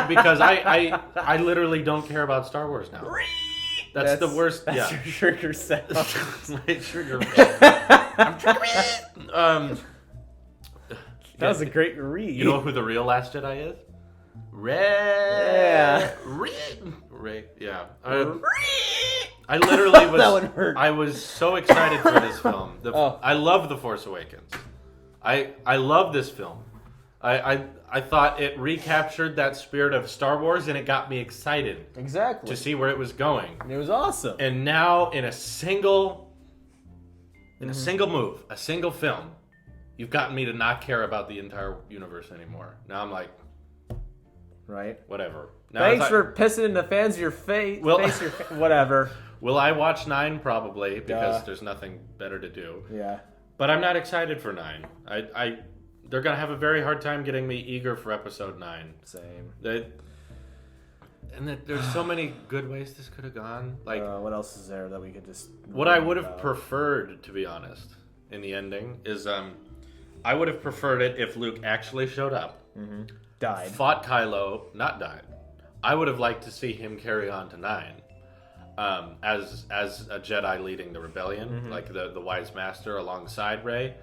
because I literally don't care about Star Wars now. That's the worst. That's your trigger sound. My trigger. I'm triggered. That was a great read. You know who the real Last Jedi is? Yeah. Ray. Yeah. I literally was. That one hurt. I was so excited for this film. I love The Force Awakens. I love this film. I thought it recaptured that spirit of Star Wars and it got me excited. Exactly. To see where it was going. It was awesome. And now in a single move, a single film, you've gotten me to not care about the entire universe anymore. Now I'm like, right, whatever. Now thanks for pissing in the fans of your face. Whatever. Will I watch 9? Probably, because there's nothing better to do. Yeah. But I'm not excited for 9. They're gonna have a very hard time getting me eager for episode 9. Same. There's so many good ways this could have gone. Like, what else is there that we could just? What I would have preferred, to be honest, in the ending is I would have preferred it if Luke actually showed up, died, fought Kylo, not died. I would have liked to see him carry on to 9. As a Jedi leading the rebellion, like the wise master alongside Rey.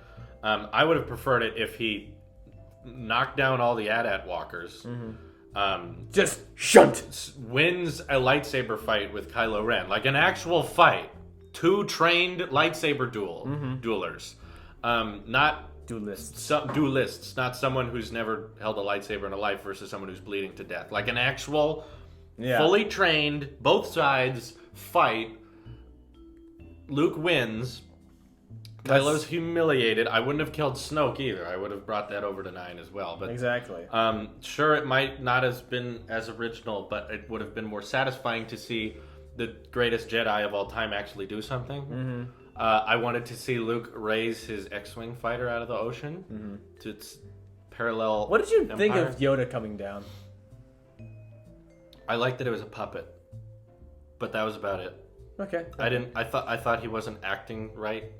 I would have preferred it if he knocked down all the AT-AT walkers, Just shunt. Wins a lightsaber fight with Kylo Ren, like an actual fight. 2 trained lightsaber duelers, not duelists, not someone who's never held a lightsaber in a life versus someone who's bleeding to death. Like an actual, fully trained, both sides fight. Luke wins. Kylo's humiliated. I wouldn't have killed Snoke either. I would have brought that over to 9 as well. But exactly. Sure, it might not have been as original, but it would have been more satisfying to see the greatest Jedi of all time actually do something. Mm-hmm. I wanted to see Luke raise his X-wing fighter out of the ocean to its parallel. What did you Empire. think of Yoda coming down? I liked that it was a puppet, but that was about it. Okay. I thought he wasn't acting right.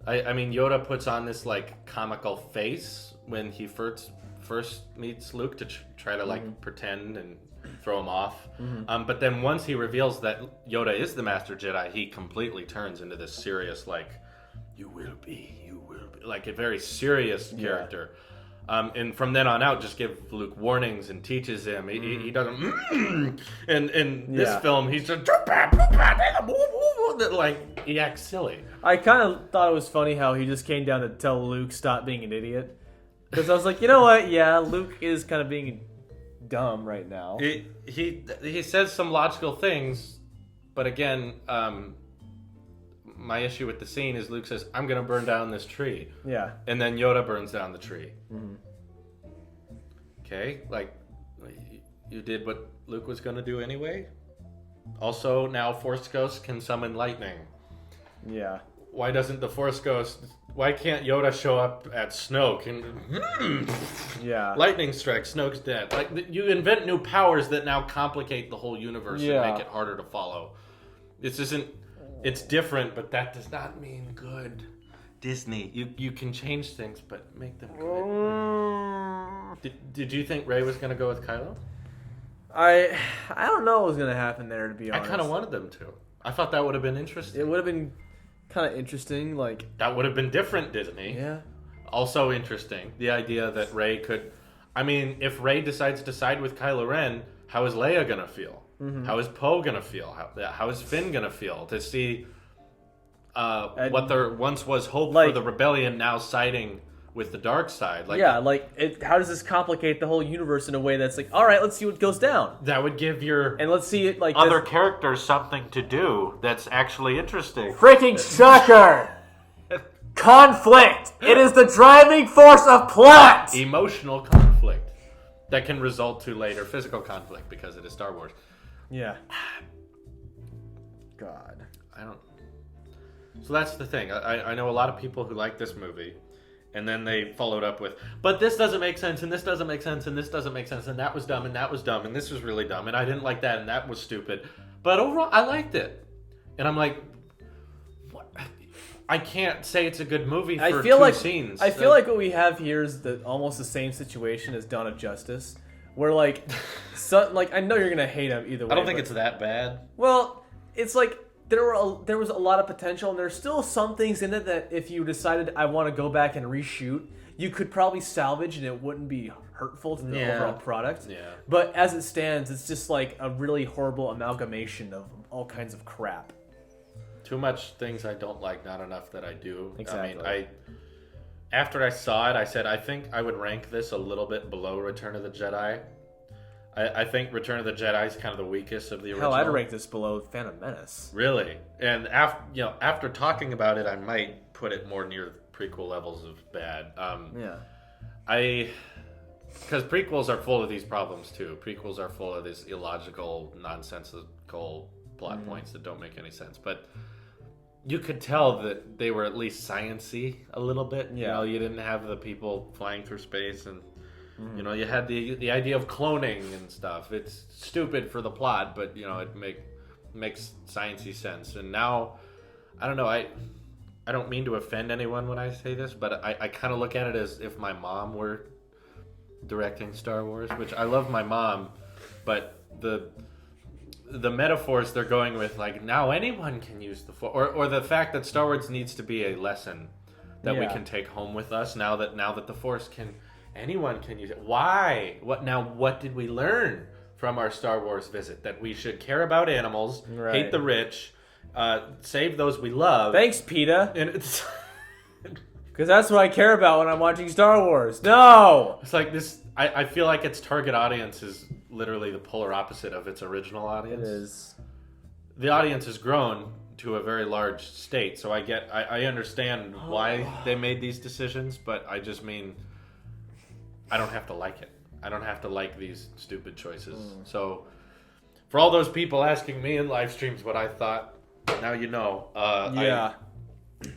I mean, Yoda puts on this like comical face when he first meets Luke to try to like pretend and throw him off. But then once he reveals that Yoda is the Master Jedi, he completely turns into this serious, like, you will be, like a very serious character. And from then on out, just give Luke warnings and teaches him. He doesn't. And in this film, he's just like he acts silly. I kind of thought it was funny how he just came down to tell Luke stop being an idiot. Because I was like, you know what? Yeah, Luke is kind of being dumb right now. He says some logical things, but again, my issue with the scene is Luke says, "I'm gonna burn down this tree." Yeah. And then Yoda burns down the tree. Okay, like you did what Luke was gonna do anyway. Also, now Force Ghost can summon lightning. Yeah. Why doesn't the Force Ghost? Why can't Yoda show up at Snoke and lightning strikes, Snoke's dead? Like you invent new powers that now complicate the whole universe and make it harder to follow. This isn't. It's different, but that does not mean good. Disney, you can change things, but make them good. Did you think Rey was going to go with Kylo? I don't know what was going to happen there, to be honest. I kind of wanted them to. I thought that would have been interesting. It would have been kind of interesting, like... That would have been different, Disney. Yeah. Also interesting, the idea that Rey could... I mean, if Rey decides to side with Kylo Ren, how is Leia going to feel? How is Poe going to feel? How is Finn going to feel? To see what there once was hope for the rebellion now siding with the dark side. How does this complicate the whole universe in a way that's like, all right, let's see what goes down. That would give your and let's see it like other characters something to do that's actually interesting. Freaking sucker! Conflict! It is the driving force of plot! Emotional conflict that can result to later physical conflict because it is Star Wars. Yeah. God. So that's the thing. I know a lot of people who like this movie, and then they followed up with, but this doesn't make sense, and this doesn't make sense, and this doesn't make sense, and that was dumb, and that was dumb, and this was really dumb, and I didn't like that, and that was stupid. But overall, I liked it. And I'm like, what? I can't say it's a good movie for two scenes. I feel like what we have here is almost the same situation as Dawn of Justice. Where I know you're gonna hate him either way. I don't think it's that bad. Well, it's like there was a lot of potential, and there's still some things in it that if you decided I want to go back and reshoot, you could probably salvage, and it wouldn't be hurtful to the overall product. Yeah. But as it stands, it's just like a really horrible amalgamation of all kinds of crap. Too much things I don't like, not enough that I do. Exactly. I mean, after I saw it, I said, I think I would rank this a little bit below Return of the Jedi. I think Return of the Jedi is kind of the weakest of the original. Hell, I'd rank this below Phantom Menace. Really? And after talking about it, I might put it more near prequel levels of bad. Because prequels are full of these problems too. Prequels are full of these illogical, nonsensical plot points that don't make any sense. But you could tell that they were at least science-y a little bit. Yeah. You didn't have the people flying through space, and you had the idea of cloning and stuff. It's stupid for the plot, but it makes science-y sense. And now, I don't know. I don't mean to offend anyone when I say this, but I kind of look at it as if my mom were directing Star Wars, which I love my mom, but the metaphors they're going with, like, now anyone can use the Force, or the fact that Star Wars needs to be a lesson that we can take home with us now that the Force can Anyone can use it. Why? What did we learn from our Star Wars visit? That we should care about animals, hate the rich, save those we love. Thanks, PETA. And it's because that's what I care about when I'm watching Star Wars. No! It's like this. I feel like its target audience is literally the polar opposite of its original audience. It is. The audience has grown to a very large state, so I understand why they made these decisions, but I just mean I don't have to like it. I don't have to like these stupid choices. So for all those people asking me in live streams what I thought, now you know.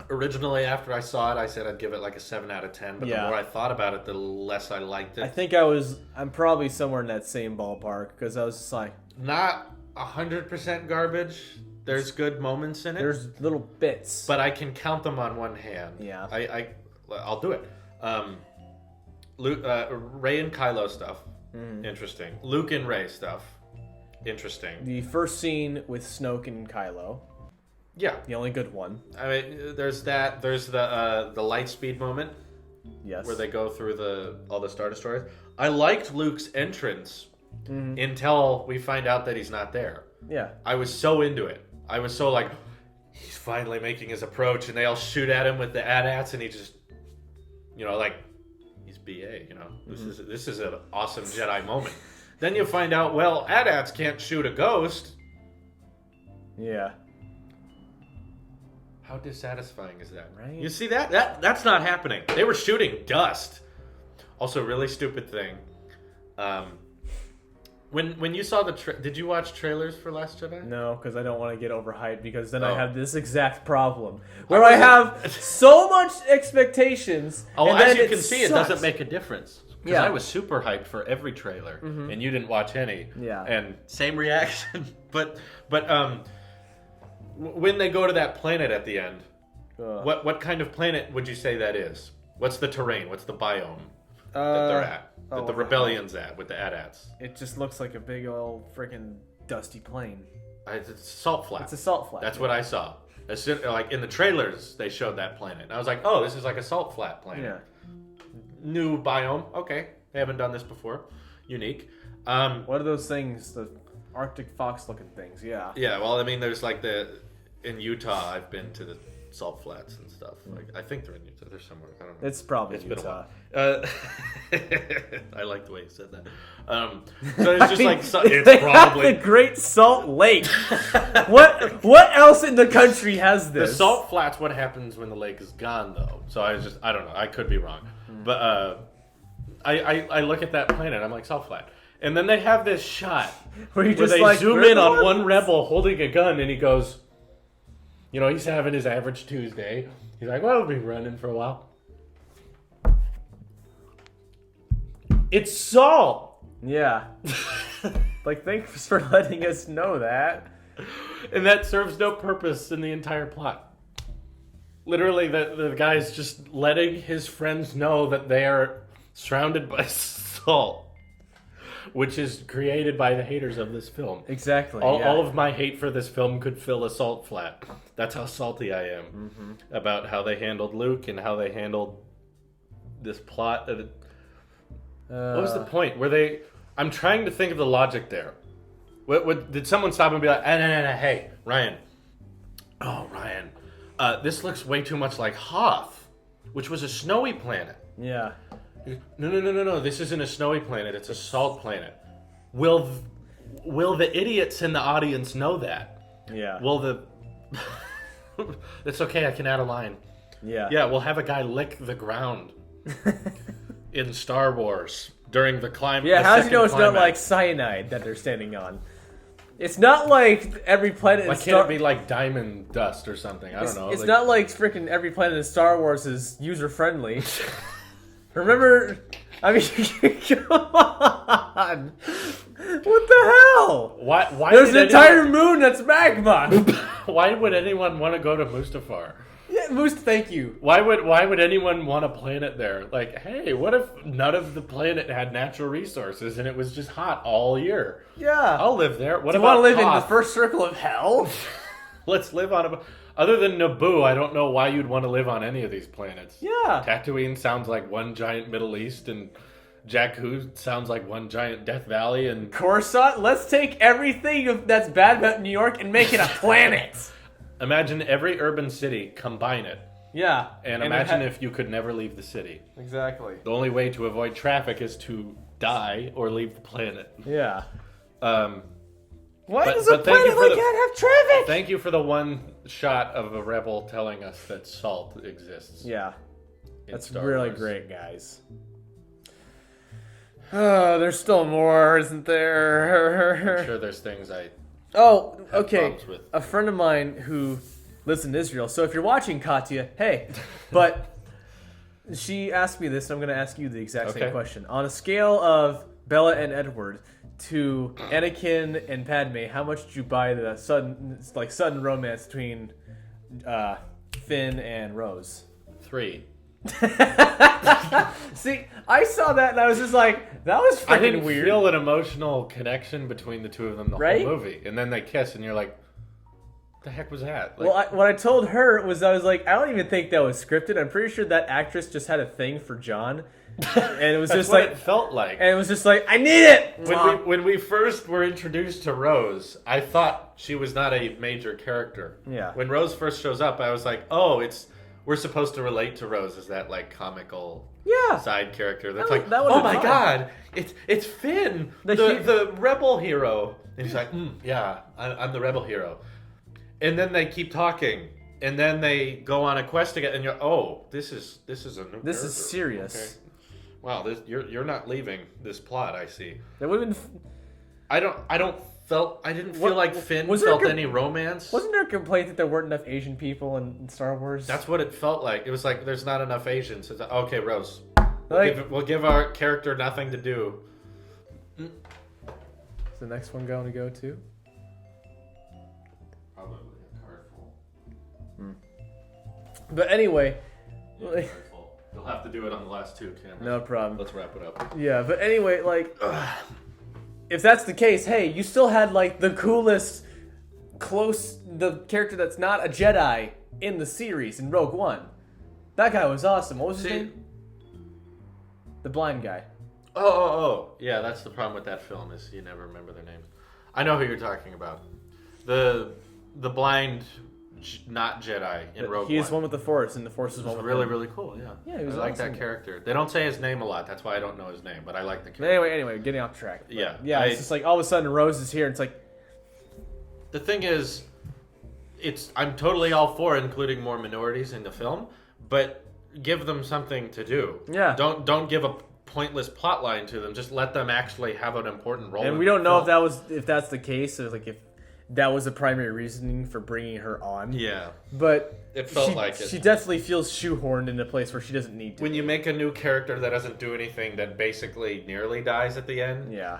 Originally, after I saw it, I said I'd give it like a 7 out of 10, but the more I thought about it, the less I liked it. I think I'm probably somewhere in that same ballpark, because I was just like... Not 100% garbage. There's good moments in it. There's little bits. But I can count them on one hand. Yeah. I'll do it. Rey and Kylo stuff. Interesting. Luke and Rey stuff. Interesting. The first scene with Snoke and Kylo. Yeah. The only good one. I mean, there's that. There's the light speed moment. Yes. Where they go through all the Star Destroyers. I liked Luke's entrance until we find out that he's not there. Yeah. I was so into it. I was so like, he's finally making his approach, and they all shoot at him with the AT-ATs, and he just, like, he's BA, This is an awesome Jedi moment. Then you find out, well, AT-ATs can't shoot a ghost. Yeah. How dissatisfying is that? Right. You see that? That's not happening. They were shooting dust. Also, really stupid thing. When you saw did you watch trailers for Last Jedi? No, because I don't want to get overhyped, because then I have this exact problem where I have so much expectations. Oh, and as then you can see, it doesn't make a difference. Because I was super hyped for every trailer, and you didn't watch any. Yeah. And same reaction. but when they go to that planet at the end, what kind of planet would you say that is? What's the terrain? What's the biome that they're at? That the rebellion's at with the AT-ATs? It just looks like a big old freaking dusty plain. It's a salt flat. It's a salt flat. That's what I saw. As soon, like in the trailers, they showed that planet. And I was like, oh, this is like a salt flat planet. Yeah. New biome. Okay. They haven't done this before. Unique. What are those things? The Arctic fox looking things, yeah. Yeah, well, I mean, there's like in Utah, I've been to the salt flats and stuff. Like, I think they're in Utah. They're somewhere. I don't know. It's probably It's Utah. been a while. I like the way you said that. So it's just like, it's they probably... have the Great Salt Lake. What else in the country has this? The salt flat's what happens when the lake is gone, though. So I don't know. I could be wrong. But I look at that planet, I'm like, salt flat. And then they have this shot where they like, zoom in on one rebel holding a gun, and he goes, he's having his average Tuesday. He's like, well, I'll be running for a while. It's salt! Yeah. Like, thanks for letting us know that. And that serves no purpose in the entire plot. Literally, the guy's just letting his friends know that they are surrounded by salt, which is created by the haters of this film. Exactly. All of my hate for this film could fill a salt flat. That's how salty I am about how they handled Luke and how they handled this plot. What was the point? I'm trying to think of the logic there. What did someone stop and be like, no, hey, Ryan. Oh, Ryan. This looks way too much like Hoth, which was a snowy planet. Yeah. No. This isn't a snowy planet. It's a salt planet. Will the idiots in the audience know that? Yeah. It's okay. I can add a line. Yeah. Yeah, we'll have a guy lick the ground in Star Wars during the climb. Yeah, how do you know it's not like cyanide that they're standing on? It's not like every planet. Why can't it be like diamond dust or something? I don't know. It's not like freaking every planet in Star Wars is user friendly. Remember? I mean, come on. What the hell? Why? There's an entire moon that's magma. Why would anyone want to go to Mustafar? Yeah, thank you. Why would anyone want a planet there? Like, hey, what if none of the planet had natural resources and it was just hot all year? Yeah. I'll live there. What Do you about want to live Hoth? in the first circle of hell? Let's live on Other than Naboo, I don't know why you'd want to live on any of these planets. Yeah. Tatooine sounds like one giant Middle East, and Jakku sounds like one giant Death Valley, and Coruscant. Let's take everything that's bad about New York and make it a planet. Imagine every urban city, combine it. Yeah. And imagine if you could never leave the city. Exactly. The only way to avoid traffic is to die or leave the planet. Yeah. Why does a planet like that have traffic? Thank you for the one shot of a rebel telling us that salt exists. Yeah. That's Star really Wars. great, guys. Oh, there's still more, isn't there? I'm sure there's things I okay. problems with. A friend of mine who lives in Israel. So if you're watching, Katya, hey. But she asked me this, and I'm going to ask you the exact same question. On a scale of Bella and Edward to Anakin and Padme, how much did you buy the sudden romance between Finn and Rose? 3. See, I saw that and I was just like, that was freaking I didn't weird. feel an emotional connection between the two of them the whole movie. And then they kiss, and you're like, what the heck was that? Like, Well, what I told her was I was like, I don't even think that was scripted. I'm pretty sure that actress just had a thing for John. And it was that's just what like, it felt like. and it was just like, I need it! When we first were introduced to Rose, I thought she was not a major character. Yeah. When Rose first shows up, I was like, oh, we're supposed to relate to Rose as that like comical side character. That's oh my god, it's Finn, the rebel hero. And he's like, yeah, I'm the rebel hero. And then they keep talking, and then they go on a quest together, and you're this is a new This character. is serious. Okay. Wow, you're not leaving this plot. I see. That would have been. I didn't feel like Finn felt any romance. Wasn't there a complaint that there weren't enough Asian people in Star Wars? That's what it felt like. It was like there's not enough Asians. It's like, okay, Rose, Like, we'll give our character nothing to do. is the next one going to go to? Probably a card full. But anyway, You'll have to do it on the last 2 cameras. no problem. Let's wrap it up. Yeah, but anyway, like, if that's the case, hey, you still had like the coolest, the character that's not a Jedi in the series in Rogue One. That guy was awesome. What was his name? The blind guy. Oh. Yeah, that's the problem with that film is you never remember their names. I know who you're talking about. The blind, not Jedi in Rogue One. He is one with the Force, and the Force is one with really, him. really cool, yeah. Yeah, he was I like awesome. that character. They don't say his name a lot. That's why I don't know his name, but I like the character. But anyway, getting off track. But Yeah. it's just like all of a sudden Rose is here, and it's like... The thing is, I'm totally all for including more minorities in the film, but give them something to do. Yeah. Don't give a pointless plot line to them. Just let them actually have an important role. And we don't know if that's the case, or like if that was the primary reasoning for bringing her on. Yeah. But it felt like it. She definitely feels shoehorned in a place where she doesn't need to. When you make a new character that doesn't do anything, that basically nearly dies at the end. Yeah.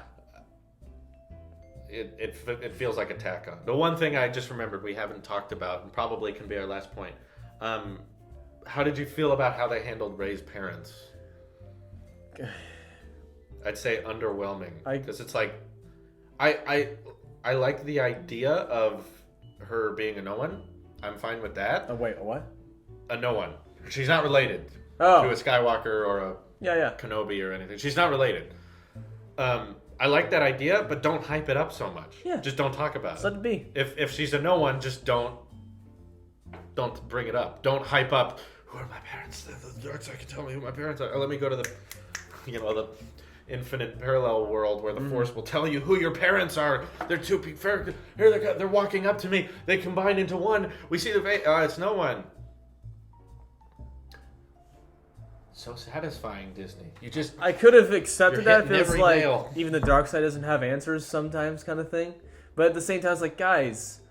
It feels like a tack on. The one thing I just remembered we haven't talked about, and probably can be our last point. How did you feel about how they handled Rey's parents? I'd say underwhelming, because it's like, I like the idea of her being a no one. I'm fine with that. Oh wait, a what? A no one. She's not related to a Skywalker or a Kenobi or anything. She's not related. I like that idea, but don't hype it up so much. Yeah. Just don't talk about it. Let it be. If she's a no one, just don't bring it up. Don't hype up. Who are my parents? The dark side can tell me who my parents are. Or let me go to the infinite parallel world where the Force will tell you who your parents are. They're two here. They're walking up to me. They combine into one. We see the face. It's no one. So satisfying, Disney. I could have accepted that if hitting it was every like nail. even the dark side doesn't have answers sometimes, kind of thing. But at the same time, it's like, guys,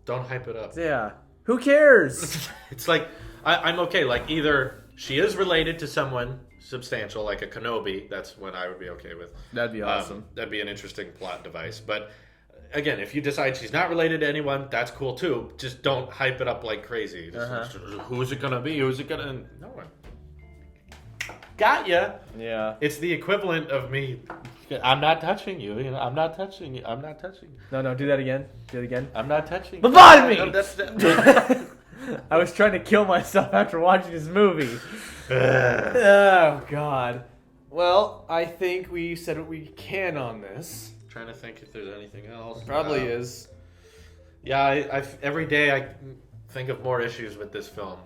don't hype it up. Yeah, who cares? It's like I'm okay. Like either she is related to someone substantial, like a Kenobi. That's what I would be okay with. That'd be awesome. That'd be an interesting plot device. But again, if you decide she's not related to anyone, that's cool too. Just don't hype it up like crazy. Who's it gonna be? Who's it gonna? No one. Got ya. Yeah. It's the equivalent of me. I'm not touching you. I'm not touching you. I'm not touching you. No, do that again. Do it again. I'm not touching Lobotomy! you. I was trying to kill myself after watching this movie. Oh, God. Well, I think we said what we can on this. Trying to think if there's anything else. Probably is. Yeah, I every day I think of more issues with this film.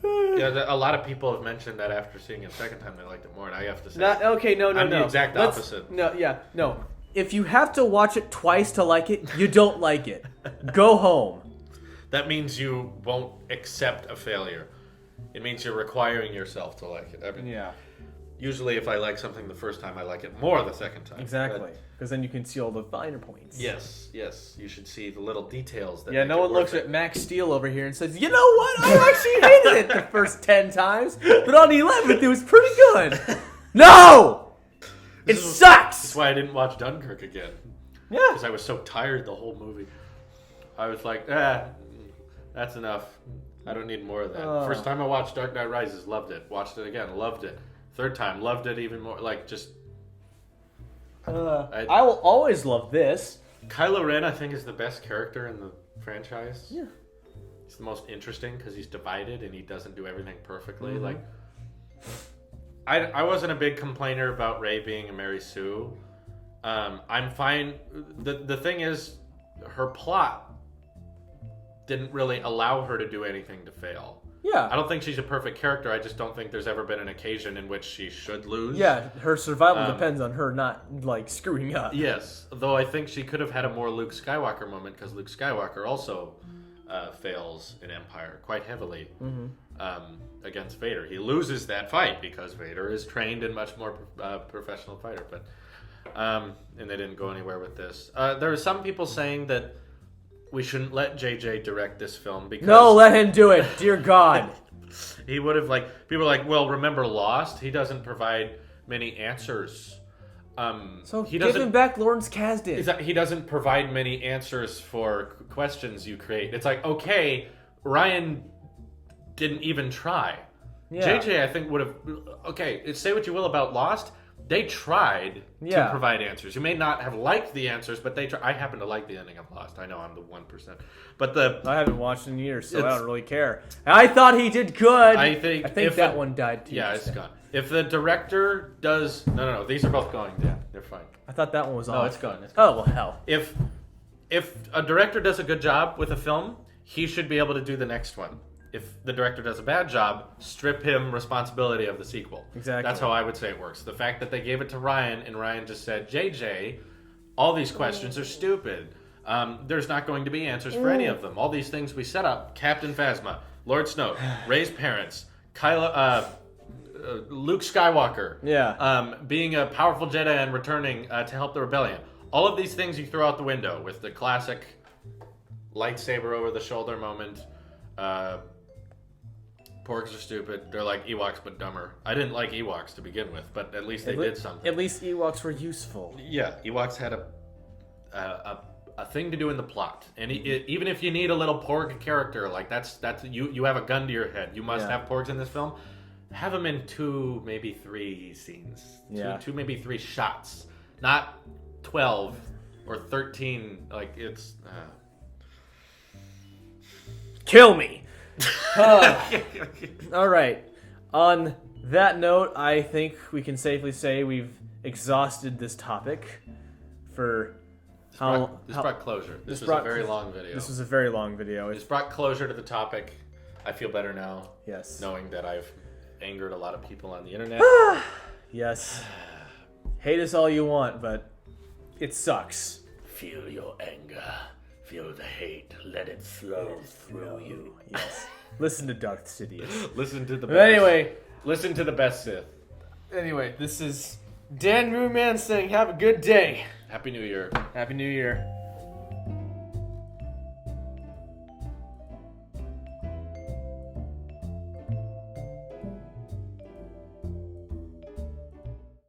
Yeah, a lot of people have mentioned that after seeing it a second time, they liked it more, and I have to say, I'm the exact opposite. No. If you have to watch it twice to like it, you don't like it. Go home. That means you won't accept a failure. It means you're requiring yourself to like it. Usually, if I like something the first time, I like it more the second time. Exactly, because then you can see all the finer points. Yes. You should see the little details. No one looks at Max Steel over here and says, "You know what? I actually hated it the first 10 times, but on the 11th, it was pretty good." No, it sucks. That's why I didn't watch Dunkirk again. Yeah, because I was so tired the whole movie. I was like, that's enough. I don't need more of that. First time I watched Dark Knight Rises, loved it. Watched it again, loved it. Third time, loved it even more. Like, just... I will always love this. Kylo Ren, I think, is the best character in the franchise. Yeah. He's the most interesting because he's divided and he doesn't do everything perfectly. Mm-hmm. Like, I wasn't a big complainer about Rey being a Mary Sue. I'm fine. The thing is, her plot didn't really allow her to do anything to fail. Yeah. I don't think she's a perfect character. I just don't think there's ever been an occasion in which she should lose. Yeah, her survival depends on her not, screwing up. Yes, though I think she could have had a more Luke Skywalker moment, because Luke Skywalker also fails in Empire quite heavily against Vader. He loses that fight because Vader is trained and much more professional fighter. But and they didn't go anywhere with this. There are some people saying that we shouldn't let JJ direct this film because... No, let him do it. Dear God. He would have, people are like, well, remember Lost? He doesn't provide many answers. So give him back Lawrence Kasdan. He doesn't provide many answers for questions you create. It's like, okay, Ryan didn't even try. Yeah. JJ, I think, would have... Okay, say what you will about Lost. They tried to provide answers. You may not have liked the answers, but they tried. I happen to like the ending of Lost. I know I'm the 1%. But I haven't watched in years, so I don't really care. I thought he did good. I think that one died too. Yeah, it's gone. If the director does... No. These are both going down. They're fine. I thought that one was off. No, it's gone. Oh, well, hell. If a director does a good job with a film, he should be able to do the next one. If the director does a bad job, strip him responsibility of the sequel. Exactly. That's how I would say it works. The fact that they gave it to Ryan and Ryan just said, JJ, all these questions are stupid. There's not going to be answers for any of them. All these things we set up, Captain Phasma, Lord Snoke, Rey's parents, Luke Skywalker, being a powerful Jedi and returning to help the rebellion. All of these things you throw out the window with the classic lightsaber over the shoulder moment. Porgs are stupid. They're like Ewoks, but dumber. I didn't like Ewoks to begin with, but at least they did something. At least Ewoks were useful. Yeah, Ewoks had a thing to do in the plot, and even if you need a little Porg character, like that's you have a gun to your head. You must have Porgs in this film. Have them in 2, maybe 3 scenes. Yeah. 2, maybe 3 shots, not 12 or 13. Like it's. Kill me. All right. On that note, I think we can safely say we've exhausted this topic. This brought closure. This was a very long video. This was a very long video. This brought closure to the topic. I feel better now. Yes. Knowing that I've angered a lot of people on the internet. Yes. Hate us all you want, but it sucks. Feel your anger. Feel the hate. Let it flow through you. Yes. Listen to Darth Sidious. Listen to the best. Anyway. Listen to the best Sith. Anyway, this is Dandrew Man saying have a good day. Happy New Year. Happy New Year.